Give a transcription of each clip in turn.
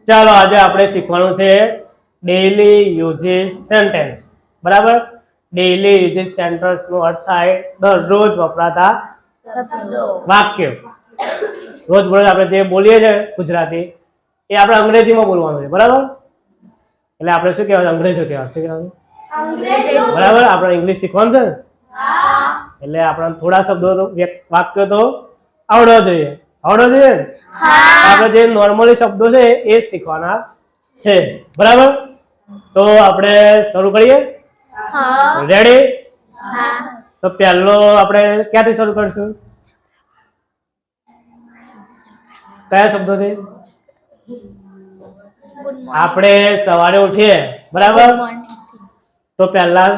ચાલો આજે આપણે શીખવાનું છે ડેઈલી યુઝેજ સેન્ટેન્સ. બરાબર? ડેઈલી યુઝેજ સેન્ટેન્સ નો અર્થ થાય દરરોજ વપરાતા વાક્ય. રોજબરોજ આપણે જે બોલીએ છીએ ગુજરાતી એ આપણે અંગ્રેજીમાં બોલવાનું છે. બરાબર? એટલે આપણે શું કહેવાય? અંગ્રેજો કહેવાય. શું કહેવાનું? બરાબર? આપણે ઇંગ્લિશ શીખવાનું છે ને? એટલે આપણે થોડા શબ્દો તો વાક્યો તો આવડવા જોઈએ. આવડવા જોઈએ ને? આપણે જે નોર્મલી શબ્દો છે એ જ શીખવાના છે. બરાબર? તો આપણે શરૂ કરીએ. રેડી? તો પહેલો આપણે ક્યાંથી શરૂ કરીશું? કયા શબ્દોથી? આપણે સવારે ઉઠીએ. બરાબર? તો પહેલા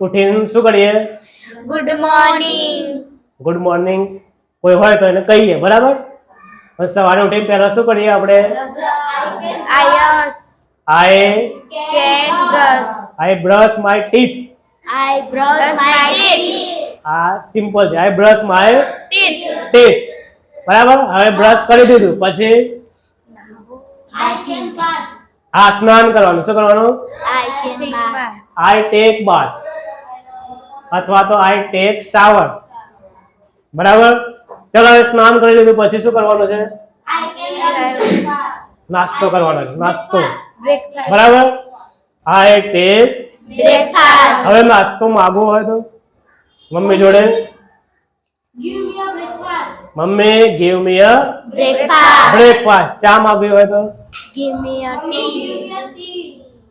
ઉઠીને શું કરીએ? Good morning. ગુડ મોર્નિંગ કોઈ હોય તો એને કહીએ. બરાબર? સવારે ઉઠીને પહેલા શું કરીએ આપણે? આઈ બ્રશ માય ટીથ. આ સિમ્પલ છે. આઈ બ્રશ માય ટીથ. બરાબર? હવે બ્રશ કરી દીધું પછી હા સ્નાન કરવાનું. શું કરવાનું? આઈ ટેક બાથ અથવા તો આઈ ટેક શાવર. બરાબર? ચલો હવે સ્નાન કરી લીધું પછી શું કરવાનું છે? નાસ્તો કરવાનો છે. નાસ્તો. બરાબર? I take breakfast. હવે નાસ્તો માંગવો હોય તો મમ્મી જોડે મમ્મી ગીવ મી અ બ્રેકફાસ્ટ. ચા માંગવી હોય તો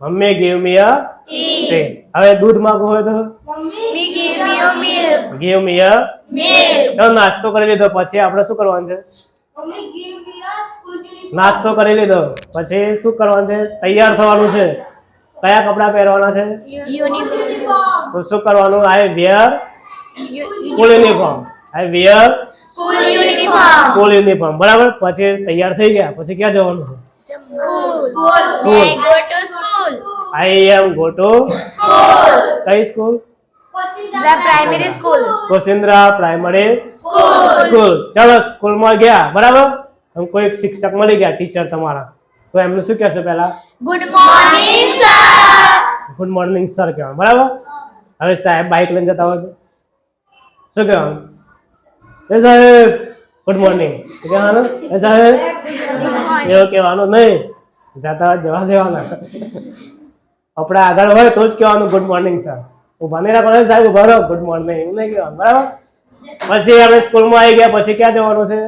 મમ્મી ગીવ મી અ ટી. હવે દૂધ માંગવું હોય તો ગીવ મી અ મિલ્ક. તો નાસ્તો કરી લીધો પછી આપણે શું કરવાનું છે? નાસ્તો કરી લીધો પછી શું કરવાનું છે? તૈયાર થવાનું છે. કયા કપડા પહેરવાના છે? તો શું કરવાનું? I wear school uniform. I wear school uniform. બરાબર? પછી તૈયાર થઈ ગયા પછી ક્યાં જવાનું છે? આઈ એમ ગો ટુ કઈ school? Primary school. Kosindra primary school. ચલો સ્કૂલમાં ગયા. બરાબર? કોઈ શિક્ષક મળી ગયા ટીચર તમારા તો એમને શું કહેશે? પહેલા good morning sir. Good morning sir કહેવાનું. બરાબર? હવે સાહેબ બાઇક લઈને જતા હોય તો શું કહેવાનું? એ સાહેબ ગુડ મોર્નિંગ કહેવાનું. એ સાહેબ એવું કહેવાનું નહીં. જતા જવા દેવાના. આપણે આગળ હોય તો જ કહેવાનું ગુડ મોર્નિંગ સર. ઉભા નહીં રાખવાનું. સાહેબ ઉભા રહો ગુડ મોર્નિંગ એવું નહીં કહેવાનું. બરાબર? પછી આપણે સ્કૂલમાં આવી ગયા પછી ક્યાં જવાનું છે?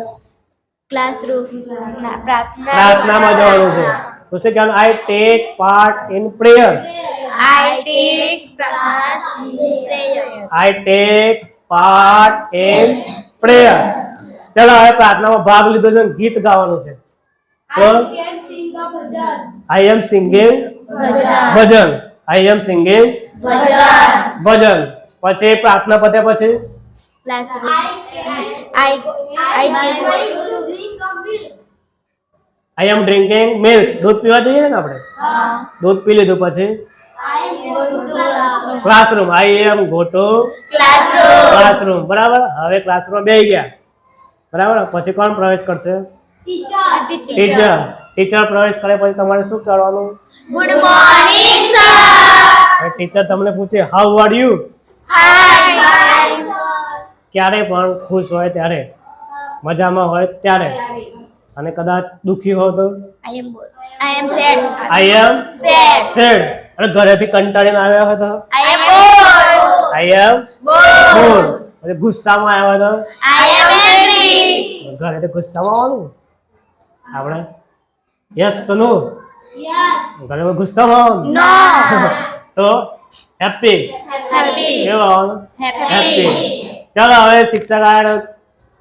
ક્લાસરૂમ. પ્રાર્થનામાં જવાનું છે. તો શું કહેવાનું? I take part in prayer. I take part in prayer. ચલો હવે પ્રાર્થનામાં ભાગ લીધો છે. ગીત ગાવાનું છે. તો I M singing Bhajan. I M singing ભજન. પછી પ્રાર્થના પત્યા પછી આઈ એમ ડ્રિંકિંગ મિલ્ક. દૂધ પીવા જઈએ ને આપણે? દૂધ પી લીધું પછી classroom. I am go to classroom. બરાબર? હવે ક્લાસરૂમ બેસી ગયા. બરાબર? પછી કોણ પ્રવેશ કરશે? ટીચર. ટીચર પ્રવેશ કરે પછી તમારે શું કરવાનું? Good morning sir. ટીચર તમને પૂછે હાઉ આર યુ? ક્યારે પણ ખુશ હોય ત્યારે, મજામાં હોય ત્યારે, અને કદાચ દુખી હોય તો આઈ એમ સેડ. અને ઘરેથી કંટાળીને આવ્યા હોય તો આઈ એમ બોર્ડ. અને ગુસ્સામાં આવ્યા હોય તો ઘરેથી ગુસ્સામાં આવવાનું આપણે યસ તો નો. ઘરે ગુસ્સામાં તો હેપી. કેવું આવવાનું? હેપી. ચાલો હવે શિક્ષક આયા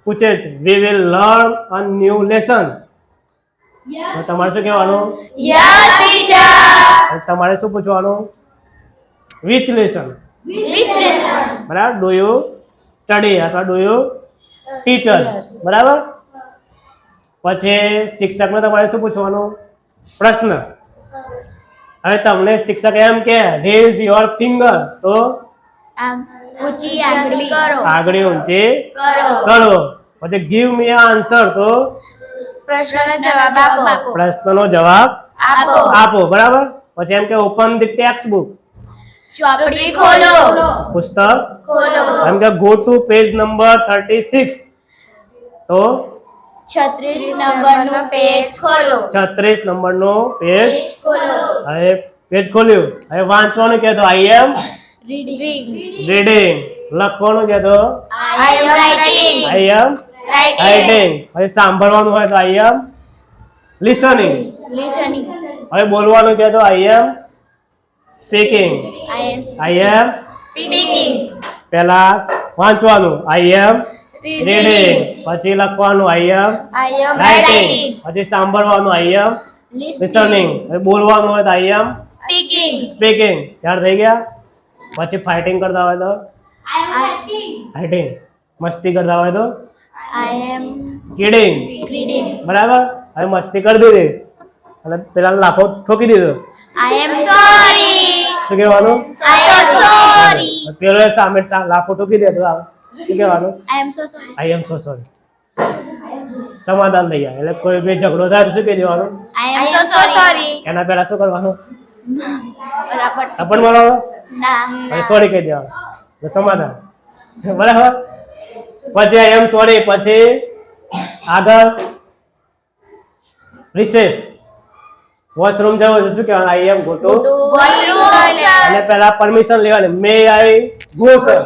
પૂછે છે we will learn a new lesson. તમારે શું કહેવાનું? Yes teacher. તમારે શું પૂછવાનું? Which lesson. બરાબર? ડુ યુ સ્ટડી અથવા ડુ યુ ટીચર. બરાબર? પછી શિક્ષકને તમારે શું પૂછવાનું? પ્રશ્ન. હવે તમને શિક્ષક એમ કે રેઝ યોર ફિંગર તો ઊંચી આંગળી કરો. આંગળી ઊંચી કરો. પછી ગીવ મી આન્સર તો પ્રશ્નનો જવાબ આપો. પ્રશ્નનો જવાબ આપો. આપો. બરાબર. પછી એમ કે ઓપન ધી ટેક્સ્ટ બુક, ચોપડી ખોલો. પુસ્તક ખોલો. એમ કે ગો ટુ પેજ નંબર 36. તો 36 નંબરનું પેજ ખોલો. 36 નંબરનો પેજ. ખોલો. હવે પેજ ખોલ્યું. હવે વાંચવાનું કહેતો આઈ એમ રીડિંગ. રીડિંગ. લખવાનું કહેતો I am writing. I M writing. હવે સાંભળવાનું હોય તો આઈ એમ લિસનિંગ. Listening. હવે બોલવાનું કહેતો I am speaking. I am I am speaking. પહેલા વાંચવાનું આઈ એમ રીડિંગ. Reading. પછી લખવાનું I am I am writing. writing. પછી સાંભળવાનું આઈ એમ Listening. લિસનિંગ. હવે બોલવાનું હોય તો આઈ એમ Speaking. સ્પીકિંગ. ત્યાર થઈ ગયા. પછી ફાઇટિંગ કરતા હોય તો I am writing. ફાઇટિંગ. મસ્તી કરતા હોય તો I am કિડિંગ. reading. બરાબર. હવે મસ્તી કરી દીધી અને પેલા લાફો ઠોકી દીધો. I am sorry. શું કહેવાનું? I am sorry. પેલો સામે લાફો ઠોકી દે તો શું કહેવાનું? I am so sorry. I am so sorry. સમાધાન થઈ જાય. એટલે કોઈ બી ઝઘડો થાય તો શું કહી દેવાનું? I am so sorry. એના પહેલા શું કરવાનું? બરાબર. થપ્પડ મારવાનો. ના. પછી સોરી કહી દેવાનું. એટલે સમાધાન. બરાબર. પછી આઈ એમ સોરી. પછી આગળ રિસેસ. વોશરૂમ જવું છે શું કહેવાનું? I am go to. Washroom. અને પહેલા પરમિશન લેવાની. May I go sir.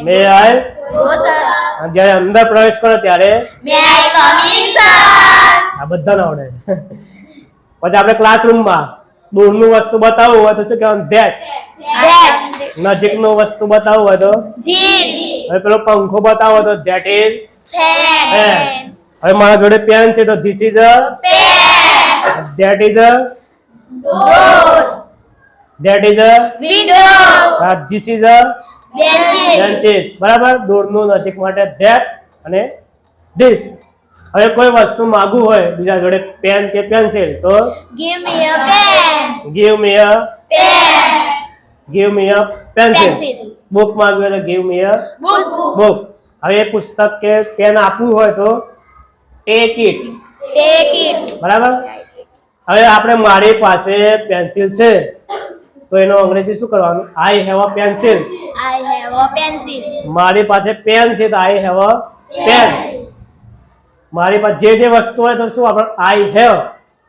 May I. Go, sir. જ્યારે અંદર પ્રવેશ કરો ત્યારે May I come in, sir? આ બધાને આવડે. પછી આપણે ક્લાસરૂમમાં દૂરનું વસ્તુ બતાવવું હોય તો શું કહેવાનું? ધેટ. That. નજીકનું વસ્તુ બતાવવું હોય તો This. હવે પેલો પંખો બતાવો તો ધેટ ઇઝ Pen. પેન. હવે મારા જોડે પેન છે તો this is a Pen. That is a Door. That is a Window. This is a Benches. Benches. બરાબર. દૂરનું નજીક માટે ધેટ અને ધીસ. હવે કોઈ વસ્તુ માંગવું હોય બીજા જોડે પેન કે પેન્સિલ તો Give me a pen. Give me a Pen. Give me a pencil. Pencil. Book માંગવી હોય તો give me a Book. Book. હવે એ પુસ્તક કે પેન આપવું હોય તો ટેક ઇટ. Take it. બરાબર. હવે આપણે મારી પાસે પેન્સિલ છે તો એનો અંગ્રેજી શું કરવાનું? I have a pencil. I have a pencil. મારી પાસે પેન છે તો આઈ હેવ અ પેન. મારી પાસે જે વસ્તુ હોય તો શું આપણે આઈ હેવ.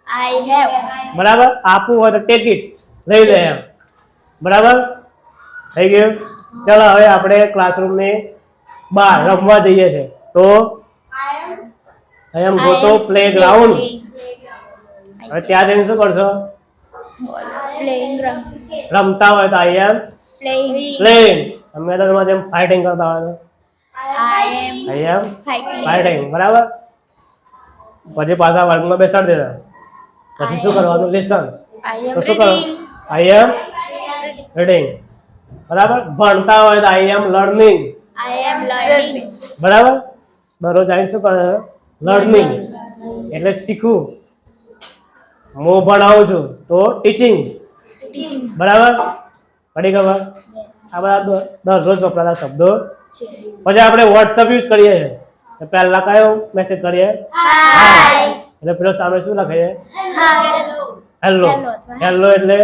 I have. બરાબર. આપવું હોય તો ટેક ઇટ. લઈ લે એમ. બરાબર. થઈ ગયું. ચલો હવે આપણે ક્લાસરૂમની બહાર રમવા જઈએ છે તો I am go to play ground. હવે ત્યાં જઈને શું કરશો? Playing. રમતા હોય તો આઈ એમ Playing. પ્લેઇંગ. મેદાનમાં જેમ ફાઇટિંગ કરતા હોય તો I am I am fighting. Fighting. બરાબર. પછી પાછા વર્ગમાં બેસાડી દેતા. પછી શું કરવાનું? લેસન. I am તો શું કરવાનું? reading. I am reading. બરાબર. ભણતા હોય તો I M learning. I am learning. બરાબર. દરરોજ આવીને શું કરે? લર્નિંગ એટલે શીખવું. હું ભણાવું છું તો ટીચિંગ. Teaching. બરાબર. પડી ખબર? આ બધા દરરોજ વપરાતા શબ્દો. પછી આપણે વોટ્સઅપ યુઝ કરીએ છીએ તો પહેલા કયો મેસેજ કરીએ? Hi. એટલે પેલો સામે શું લખીએ? Hi. હેલો. હેલો એટલે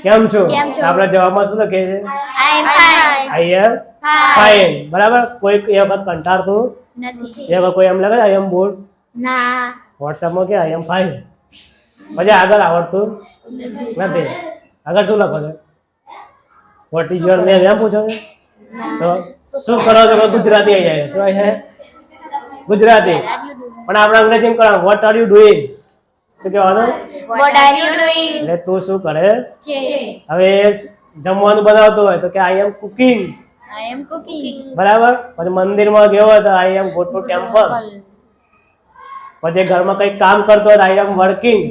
કેમ છો? કેમ છો? આપણે જવાબમાં શું લખીએ છીએ? I am fine. I am fine. બરાબર. કોઈ એ વખત કંટાળતું નથી. એ વખત કોઈ એમ લખે આઈ એમ બોર્ડ. ના. વોટ્સઅપમાં કે આઈ એમ ફાઇન. પછી આગળ આવડતું નથી. આગળ શું લખો છો? વોટ ઇઝ યોર નેમ એમ પૂછો છો તો શું કરો છો? ગુજરાતી આવી જાય. શું આવી જાય? ગુજરાતી. પણ આપણે અંગ્રેજીમાં કરવાનું વોટ આર યુ ડુઈંગ. શું કહેવાનું? What are you doing? એટલે તું શું કરે? છે. હવે જમવાનું બનાવતો હોય તો કે આઈ એમ કુકિંગ. I am cooking. બરાબર. પછી મંદિરમાં ગયો હોય તો I am go to temple. પછી ઘરમાં કંઈક કામ કરતો હોય તો આઈ એમ વર્કિંગ.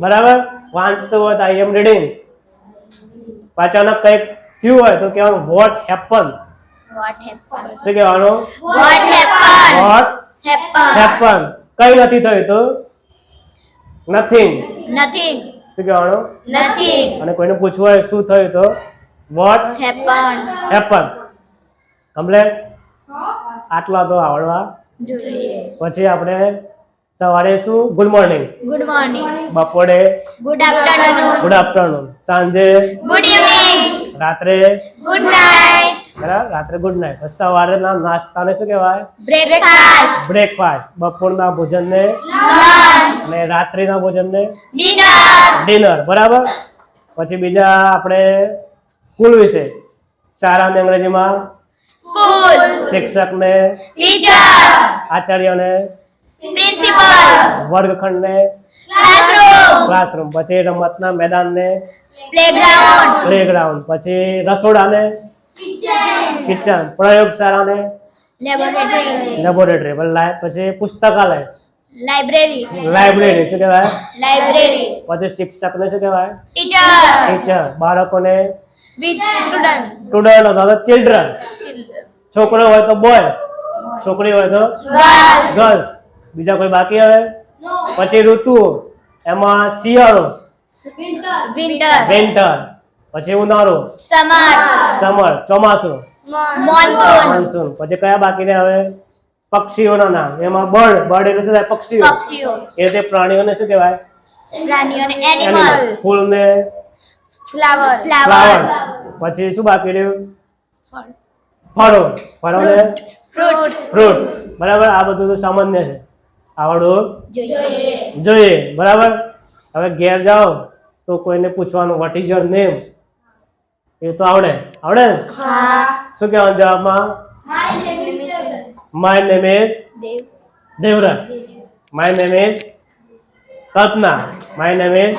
બરાબર. વાંચતો હોય તો આઈ એમ રીડિંગ. પાછળ કંઈક થયું હોય તો કહેવાનું વોટ હેપન. What happened? શું કહેવાનું? What happened? What Happened. Happen. કઈ નથી થયું તો નથિંગ. Nothing. શું કહેવાનું? Nothing. અને કોઈને પૂછવું હોય શું થયું તો વોટ Happened. હેપન. કમ્પ્લેટ. આટલા તો આવડવા જોઈએ. પછી આપણે સવારે શું ગુડ મોર્નિંગ, ગુડ મોર્નિંગ. બપોરે ગુડ આફ્ટરનૂન. ગુડ આફ્ટરનૂન, સાંજે ગુડ ઇવનિંગ. રાત્રે ગુડ નાઇટ. બરાબર, રાત્રે ગુડ નાઇટ. સવારના નાસ્તાને શું કહેવાય? બ્રેકફાસ્ટ. બ્રેકફાસ્ટ. બપોરના ભોજનને લંચ. અને રાત્રિના ભોજનને ડિનર. ડિનર. બરાબર. પછી બીજા આપણે સ્કૂલ વિશે, શાળાને અંગ્રેજીમાં સ્કૂલ. શિક્ષકને, ટીચર. આચાર્યને, પ્રિન્સિપલ. વર્ગખંડને, ક્લાસરૂમ. ક્લાસરૂમ. પછી રમતના મેદાનને પ્લેગ્રાઉન્ડ. પ્લેગ્રાઉન્ડ. પછી રસોડાને કિચન. પ્રયોગશાળાને લેબોરેટરી. લેબોરેટરી. પછી પુસ્તકાલય લાઇબ્રેરી. લાઇબ્રેરી શું કહેવાય? લાઇબ્રેરી. પછી શિક્ષકને શું કહેવાય? ટીચર. ટીચર. બાળકોને વિથ સ્ટુડન્ટ. સ્ટુડન્ટ અથવા તો ચિલ્ડ્રન. છોકરો હોય તો બોય, છોકરી હોય તો ગર્લ્સ. ગર્લ્સ. બીજા કોઈ બાકી હવે? પછી ઋતુઓ, એમાં શિયાળો વિન્ટર. વિન્ટર. પછી ઉનાળો સમર. સમર. ચોમાસું મોનસૂન. મોનસૂન. પછી કયા બાકી રહે હવે? પક્ષીઓના નામ. એમાં બર્ડ. બર્ડ એટલે શું થાય? પક્ષીઓ. પક્ષીઓ. એ રીતે પ્રાણીઓને શું કહેવાય? પ્રાણીઓને એનિમલ. ફૂલને ફ્લાવર. ફ્લાવર. પછી શું બાકી રહ્યું? ફળો. ફળોને ફ્રૂટ. ફ્રૂટ. બરાબર. આ બધું તો સામાન્ય છે, આવડવું જોઈએ. જોઈએ. બરાબર. હવે ઘેર જાઓ તો કોઈને પૂછવાનું વોટ ઇઝ યોર નેમ, એ તો આવડે. આવડે ને? હા. શું કહેવાનું જવાબમાં? My name is Dev. Devvrat. My name is Kalpana. My name is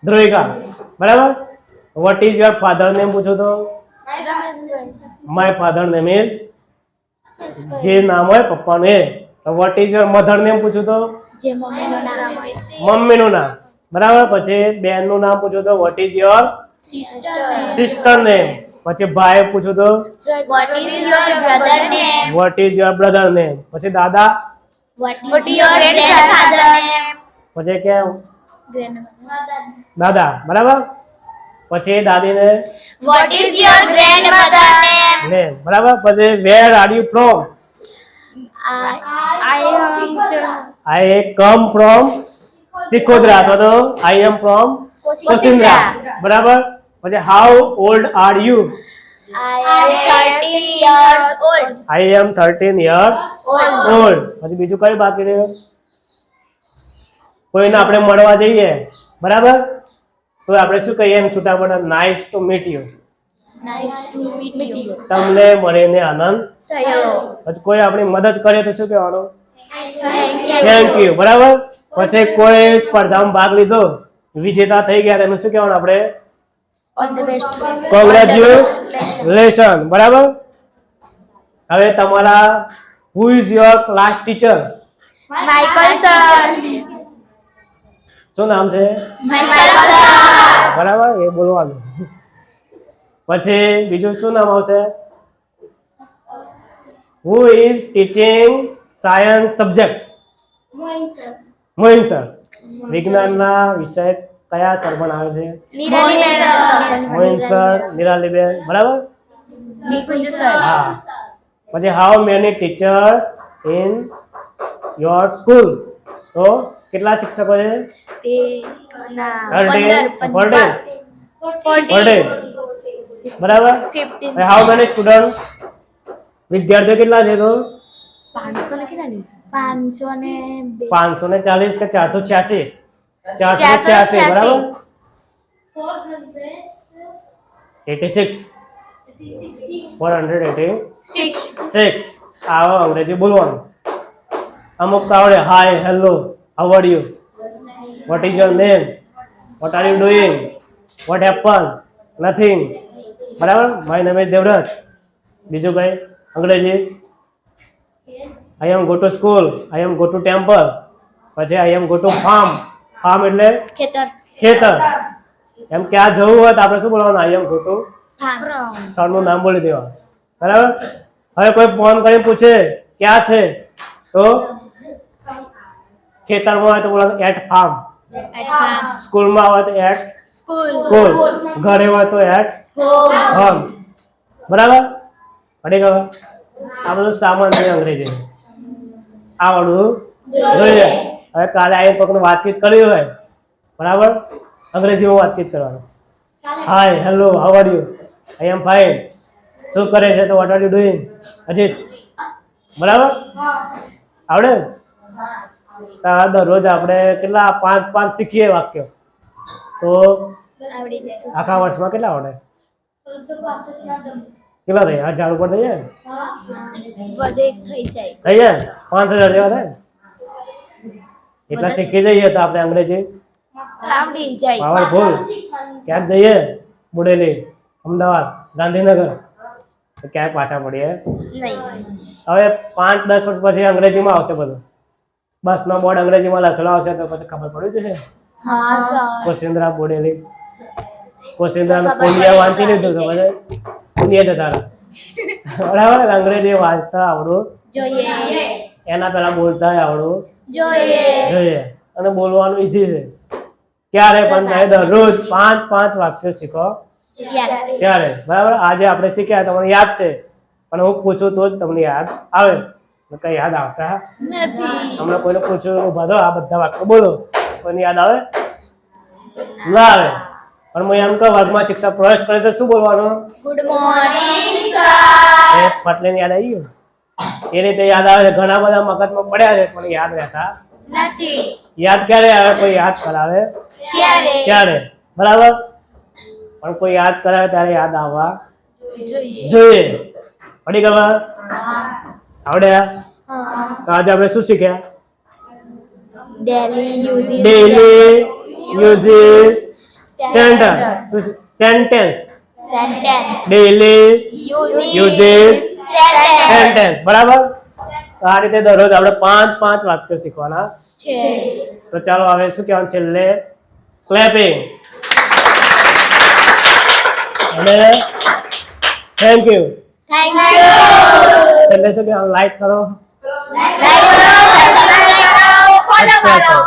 Dhruvika. બરાબર. What is your father name પૂછો તો માય ફાધર નેમ ઇઝ, જે નામ હોય પપ્પાનું એ. What is your mother name પૂછું તો જે મમ્મીનું નામ હોય તે. મમ્મીનું નામ. બરાબર. પછી બેનનું નામ પૂછું તો vote is your sister. Sister name. પછી ભાઈ પૂછું તો What is your brother name? Vote is your brother name. પછી દાદા. What is your grandfather name? પછી કે દાદા. બરાબર. પછી દાદીને What is your grandmother name? Name. બરાબર. પછી where are you from? I come from Chikhodra અથવા તો આઈ એમ ફ્રોમ કોસિન્દ્રા. બરાબર. પછી how old are you? I am 13 years old. I am 13 years old. પછી બીજું કઈ બાકી રહ્યું? કોઈને આપણે મળવા જઈએ, બરાબર, તો આપણે શું કહીએ એમ છૂટા પડે? Nice to meet you. Nice to meet you. તમને મળીને આનંદ થયો. પછી કોઈ આપણી મદદ કરે તો શું કહેવાનું? Thank you. Thank you. બરાબર. પછી કોઈ સ્પર્ધામાં ભાગ લીધો, વિજેતા થઈ ગયા, તેનું શું કહેવાનું આપણે? All the best. કોંગ્રેચ્યુલેશન. બરાબર. હવે તમારા who is your class teacher? Michael sir. શું નામ છે? Michael sir. બરાબર. એ બોલવાનું. પછી બીજું શું નામ આવશે? Who is teaching science subject? Mohin sir. વિજ્ઞાનના વિષય કયા સર ભણાવે છે? મોહિન સર, નિરાલીબેન. બરાબર. Nikunj sir. હા. પછી how many teachers in your school? તો કેટલા શિક્ષકો છે? Per day. બરાબર. How many student? વિદ્યાર્થીઓ કેટલા છે? તો 540 કે 486? 486. બરાબર. 86. 486. આવો અંગ્રેજી બોલવાનું. અમુક તો આવડે. Hi, hello, how are you, what is your name, what are you doing, what happen, nothing. બરાબર. My name is Devvrat. બીજું કઈ અંગ્રેજી? I am go to school, I am go to temple. પછી I am go to farm. Farm એટલે ખેતર. એમ ક્યાં જવું હોય તો આપણે શું બોલવાનું? આઈ એમ ગો ટુ. સ્થળનું નામ બોલી દેવાનું. બરાબર. હવે કોઈ ફોન કરીને પૂછે ક્યાં છે, તો ખેતરમાં હોય તો બોલવાનું એટ ફાર્મ. સ્કૂલમાં હોય તો એટ સ્કૂલ. ઘરે હોય તો એટ હોમ. બરાબર. પડી ગયો. આ બધું સામાન્ય અંગ્રેજી. આવડવું જોઈએ. હવે કાલે આવીને કોકને વાતચીત કરવી હોય બરાબર અંગ્રેજીમાં વાતચીત કરવાનું. Hi hello how are you I am fine. શું કરે છે તો what are you doing Ajit. બરાબર આવડે ને? તો દરરોજ આપણે કેટલા 5 શીખીએ વાક્યો તો આવડી જાય. આખા વર્ષમાં કેટલા આવડે? કેટલા થઈ 1000 ઉપર થઈ જાય ને? વધે થઈ જાય. થઈ જાય ને? 5000 જેવા થાય ને? એટલા શીખી જઈએ તો આપણે અંગ્રેજી આવડી જાય. પાવરફુલ. ક્યાંક જઈએ બોડેલી અમદાવાદ ગાંધીનગર તો ક્યાંય પાછા પડીએ નહીં. હવે 5-10 વર્ષ પછી અંગ્રેજીમાં આવશે બધું. બસનો બોર્ડ અંગ્રેજીમાં લખેલો આવશે તો પછી ખબર પડી જશે. હા સર. કોશિંદ્રા બોડેલી કોશિંદ્રા કોલિયા વાંચી લીધું તો પછી દુનિયા જતા રહે. બરાબર અંગ્રેજી વાંચતા આવડવું જોઈએ. એના પહેલા બોલતા આવડવું જોઈએ. જોઈએ અને બોલવાનું ઈઝી છે. ક્યારે પણ તમે દરરોજ 5 વાક્યો શીખો ત્યારે બરાબર. આજે આપણે શીખ્યા તમને યાદ છે પણ હું પૂછું તો જ તમને યાદ આવે. કઈ યાદ આવતા નથી. તમને કોઈને પૂછ્યું ઉભા થો આ બધા વાક્યો બોલો કોઈને યાદ આવે ના આવે. પણ હું એમ કહું વર્ગમાં શિક્ષક પ્રવેશ કરે તો શું બોલવાનું? Good morning sir. એ પટલેને યાદ આવી ગયું એ રીતે યાદ આવે છે. ઘણા બધા મગજમાં પડ્યા છે પણ યાદ રહેતા નથી. યાદ ક્યારે આવે? કોઈ યાદ કરાવે ત્યારે બરાબર. પણ કોઈ યાદ કરાવે ત્યારે યાદ આવવા જોઈએ. પડી ખબર? આવડ્યા? તો આજે આપણે શું શીખ્યા? Daily uses sentence. Daily uses sentence બરાબર. તો આ રીતે દરરોજ આપણે 5 વાક્યો શીખવાના છે. તો ચાલો હવે શું કહેવાનું છેલ્લે? ક્લેપિંગ અને થેન્ક યુ. છેલ્લે શું કહેવાનું? લાઈક કરો, સબસ્ક્રાઇબ કરો, ફોલો કરો.